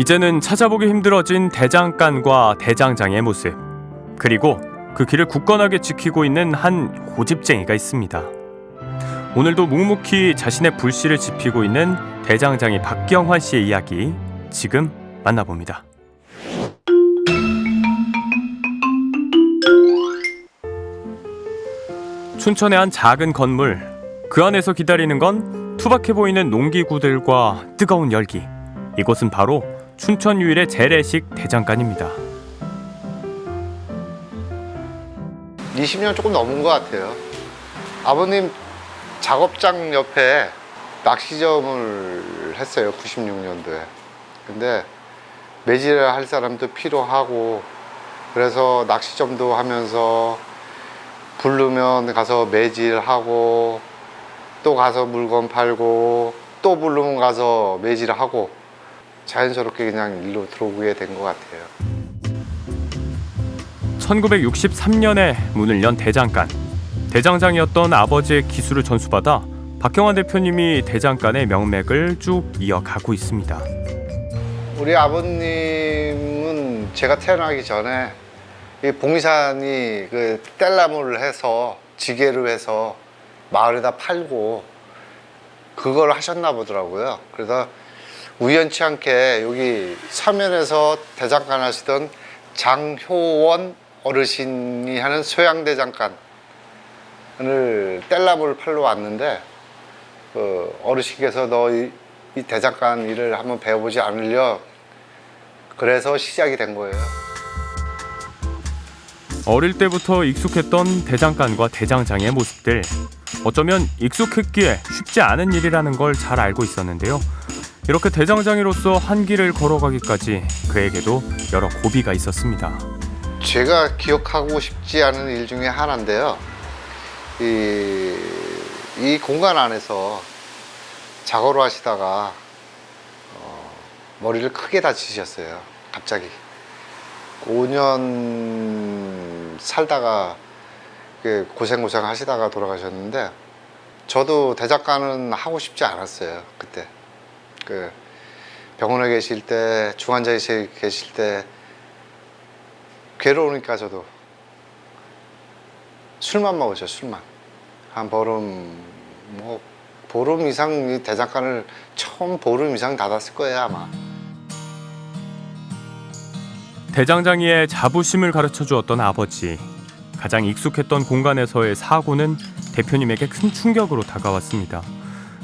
이제는 찾아보기 힘들어진 대장간과 대장장의 모습, 그리고 그 길을 굳건하게 지키고 있는 한 고집쟁이가 있습니다. 오늘도 묵묵히 자신의 불씨를 지피고 있는 대장장이 박경환 씨의 이야기 지금 만나봅니다. 춘천의 한 작은 건물, 그 안에서 기다리는 건 투박해 보이는 농기구들과 뜨거운 열기. 이곳은 바로 춘천 유일의 재래식 대장간입니다. 20년 조금 넘은 것 같아요. 아버님 작업장 옆에 낚시점을 했어요, 96년도에. 근데 매질을 할 사람도 필요하고, 그래서 낚시점도 하면서 부르면 가서 매질하고, 또 가서 물건 팔고, 또 부르면 가서 매질하고, 자연스럽게 그냥 일로 들어오게 된 것 같아요. 1963년에 문을 연 대장간. 대장장이었던 아버지의 기술을 전수받아 박경환 대표님이 대장간의 명맥을 쭉 이어가고 있습니다. 우리 아버님은 제가 태어나기 전에 이 봉산이 그 뗄나무를 해서 지게로 해서 마을에다 팔고 그걸 하셨나 보더라고요. 그래서 우연치 않게 여기 서면에서 대장간 하시던 장효원 어르신이 하는 소양대장간을 뗄나무를 팔러 왔는데, 그 어르신께서 너 이 대장간 일을 한번 배워보지 않으려, 그래서 시작이 된 거예요. 어릴 때부터 익숙했던 대장간과 대장장의 모습들, 어쩌면 익숙했기에 쉽지 않은 일이라는 걸 잘 알고 있었는데요. 이렇게 대장장이로서 한 길을 걸어가기까지 그에게도 여러 고비가 있었습니다. 제가 기억하고 싶지 않은 일 중에 하나인데요. 이 공간 안에서 작업을 하시다가 머리를 크게 다치셨어요. 갑자기 5년 살다가 고생 하시다가 돌아가셨는데, 저도 대장간은 하고 싶지 않았어요. 그때 그 병원에 계실 때, 중환자에 계실 때 괴로우니까 저도 술만 먹었죠. 술만 한 보름 이상, 이 대장간을 처음 보름 이상 닫았을 거예요, 아마. 대장장이의 자부심을 가르쳐 주었던 아버지. 가장 익숙했던 공간에서의 사고는 대표님에게 큰 충격으로 다가왔습니다.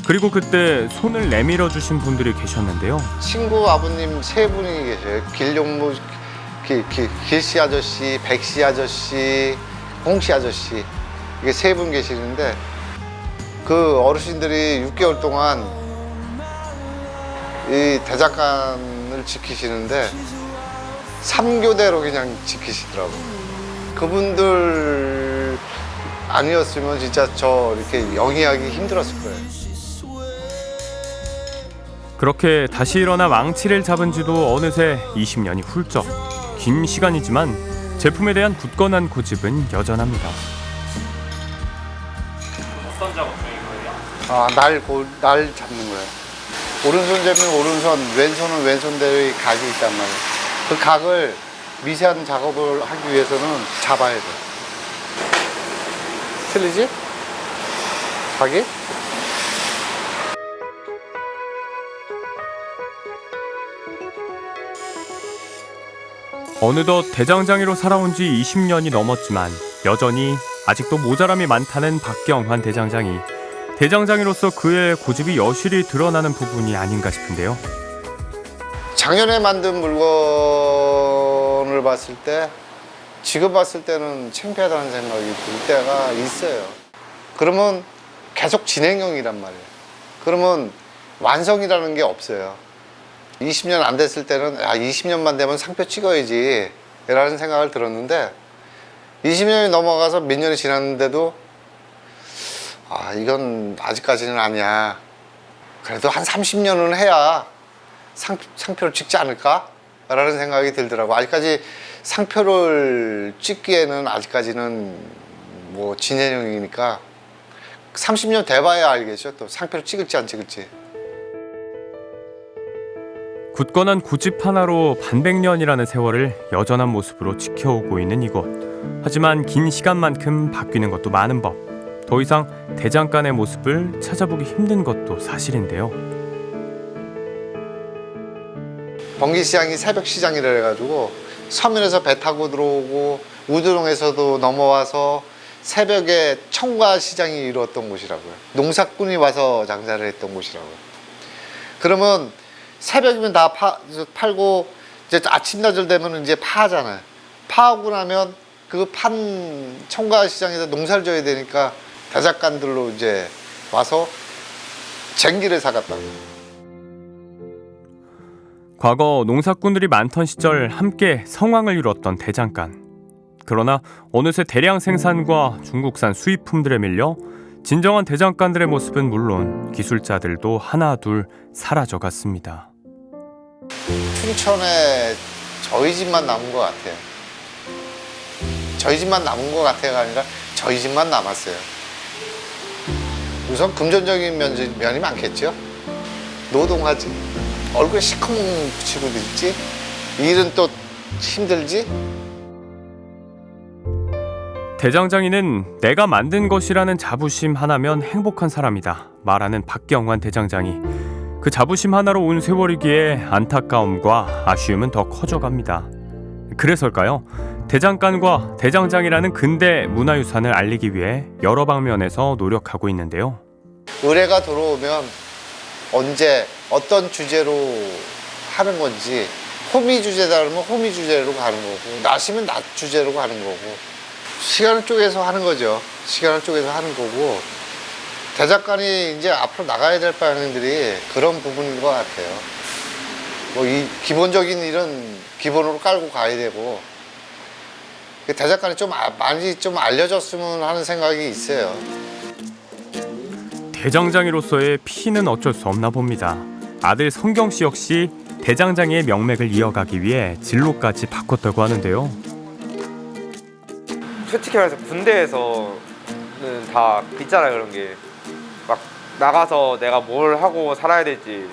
그리고 그때 손을 내밀어 주신 분들이 계셨는데요. 친구 아버님 세 분이 계셔요. 길용무, 길씨 아저씨, 백씨 아저씨, 홍씨 아저씨, 이게 세 분 계시는데, 그 어르신들이 6개월 동안 이 대장간을 지키시는데 3교대로 그냥 지키시더라고요. 그분들 아니었으면 진짜 저 이렇게 영위하기 힘들었을 거예요. 그렇게 다시 일어나 망치를 잡은 지도 어느새 20년이 훌쩍. 긴 시간이지만 제품에 대한 굳건한 고집은 여전합니다. 어떤 작업 중인 거예요? 날 잡는 거예요. 오른손 잡으면 오른손, 왼손은 왼손대로의 각이 있단 말이에요. 그 각을 미세한 작업을 하기 위해서는 잡아야 돼. 틀리지? 각이? 어느덧 대장장이로 살아온 지 20년이 넘었지만 여전히 아직도 모자람이 많다는 박경환 대장장이. 대장장이로서 그의 고집이 여실히 드러나는 부분이 아닌가 싶은데요. 작년에 만든 물건을 봤을 때, 지금 봤을 때는 창피하다는 생각이 들 때가 있어요. 그러면 계속 진행형이란 말이에요. 그러면 완성이라는 게 없어요. 20년 안 됐을 때는 20년만 되면 상표 찍어야지 라는 생각을 들었는데, 20년이 넘어가서 몇 년이 지났는데도 이건 아직까지는 아니야. 그래도 한 30년은 해야 상표를 찍지 않을까? 라는 생각이 들더라고. 아직까지 상표를 찍기에는 아직까지는 뭐 진행형이니까 30년 돼봐야 알겠죠. 또 상표를 찍을지 안 찍을지. 굳건한 고집 하나로 반백년이라는 세월을 여전한 모습으로 지켜오고 있는 이곳. 하지만 긴 시간만큼 바뀌는 것도 많은 법. 더 이상 대장간의 모습을 찾아보기 힘든 것도 사실인데요. 번기시장이 새벽시장이라 해가지고 서면에서 배 타고 들어오고 우두동에서도 넘어와서 새벽에 청과시장이 이루어졌던 곳이라고요. 농사꾼이 와서 장사를 했던 곳이라고요. 그러면 새벽이면 다 팔고 이제 아침나절 되면 이제 파잖아요. 파하고 나면 그 판 청과시장에서 농사를 져야 되니까 대작간들로 이제 와서 쟁기를 사갔다고. 과거 농사꾼들이 많던 시절 함께 성황을 이뤘던 대장간. 그러나 어느새 대량 생산과 중국산 수입품들에 밀려 진정한 대장간들의 모습은 물론 기술자들도 하나둘 사라져갔습니다. 춘천에 저희 집만 남은 것 같아요. 저희 집만 남은 것 같아가 아니라 저희 집만 남았어요. 우선 금전적인 면이 많겠죠. 노동하지. 얼굴에 시커먼 붙이고 있지. 일은 또 힘들지. 대장장이는 내가 만든 것이라는 자부심 하나면 행복한 사람이다 말하는 박경환 대장장이. 그 자부심 하나로 온 세월이기에 안타까움과 아쉬움은 더 커져갑니다. 그래서일까요? 대장간과 대장장이라는 근대 문화유산을 알리기 위해 여러 방면에서 노력하고 있는데요. 의뢰가 들어오면 언제 어떤 주제로 하는 건지, 호미 주제다 그러면 호미 주제로 가는 거고, 낮이면 낮 주제로 가는 거고, 시간을 쪼개서 하는 거죠. 시간을 쪼개서 하는 거고, 대작간이 이제 앞으로 나가야 될 방향들이 그런 부분인 것 같아요. 뭐 이 기본적인 일은 기본으로 깔고 가야 되고, 대작간이 좀 많이 좀 알려졌으면 하는 생각이 있어요. 대장장이로서의 피는 어쩔 수 없나 봅니다. 아들 성경 씨 역시 대장장이의 명맥을 이어가기 위해 진로까지 바꿨다고 하는데요. 솔직히 말해서 군대에서는 다 있잖아요. 그런 게 막 나가서 내가 뭘 하고 살아야 될지.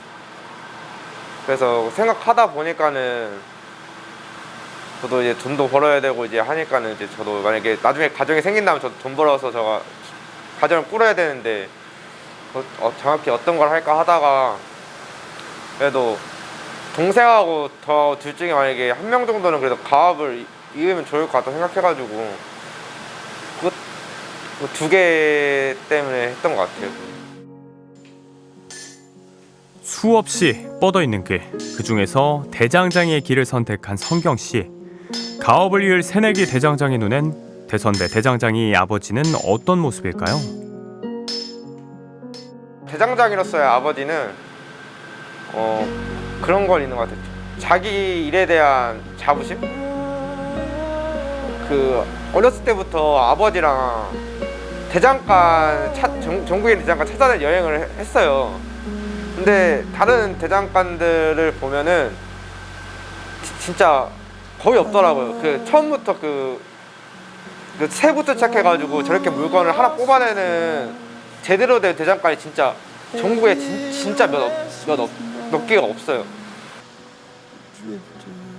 그래서 생각하다 보니까는 저도 이제 돈도 벌어야 되고 이제 하니까는 이제 저도 만약에 나중에 가정이 생긴다면 저도 돈 벌어서 제가 가정을 꾸려야 되는데 정확히 어떤 걸 할까 하다가 그래도 동생하고 저 둘 중에 만약에 한 명 정도는 그래도 가업을 이으면 좋을 것 같다 생각해가지고 그 두 개 때문에 했던 것 같아요. 수없이 뻗어있는 길, 그 중에서 대장장이의 길을 선택한 성경 씨. 가업을 이을 새내기 대장장이 눈엔 대선배 대장장이 아버지는 어떤 모습일까요? 대장장이로서의 아버지는 그런 건 있는 것 같아요. 자기 일에 대한 자부심? 그 어렸을 때부터 아버지랑 대장간 전국의 대장간 찾아낸 여행을 했어요. 근데 다른 대장간들을 보면은 진짜 거의 없더라고요. 그 처음부터 그 새부터 시작해가지고 저렇게 물건을 하나 뽑아내는 제대로 된 대장간이 진짜 전국에 진짜 몇 개가 없어요.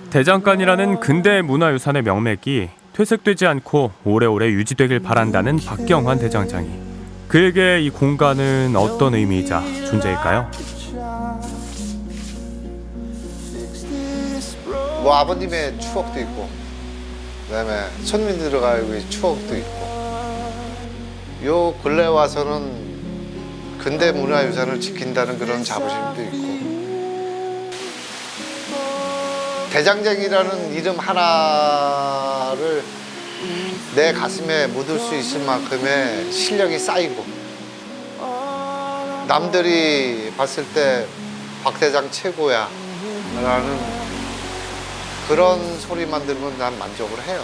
대장간이라는 근대 문화유산의 명맥이 퇴색되지 않고 오래오래 유지되길 바란다는 박경환 대장장이. 그에게 이 공간은 어떤 의미이자 존재일까요? 뭐 아버님의 추억도 있고, 그다음에 손님들과의 추억도 있고, 요 근래 와서는 근대 문화유산을 지킨다는 그런 자부심도 있고, 대장장이라는 이름 하나를 내 가슴에 묻을 수 있을 만큼의 실력이 쌓이고, 남들이 봤을 때 박 대장 최고야 라는 그런 소리만 들으면 난 만족을 해요.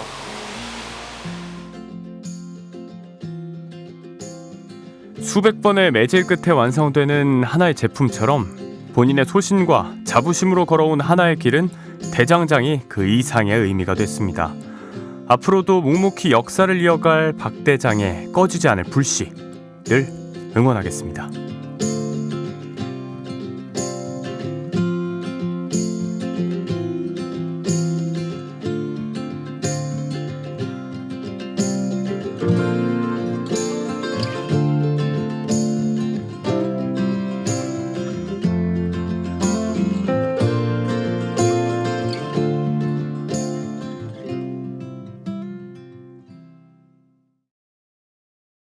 수백 번의 매질 끝에 완성되는 하나의 제품처럼 본인의 소신과 자부심으로 걸어온 하나의 길은 대장장이 그 이상의 의미가 됐습니다. 앞으로도 묵묵히 역사를 이어갈 박 대장의 꺼지지 않을 불씨 늘 응원하겠습니다.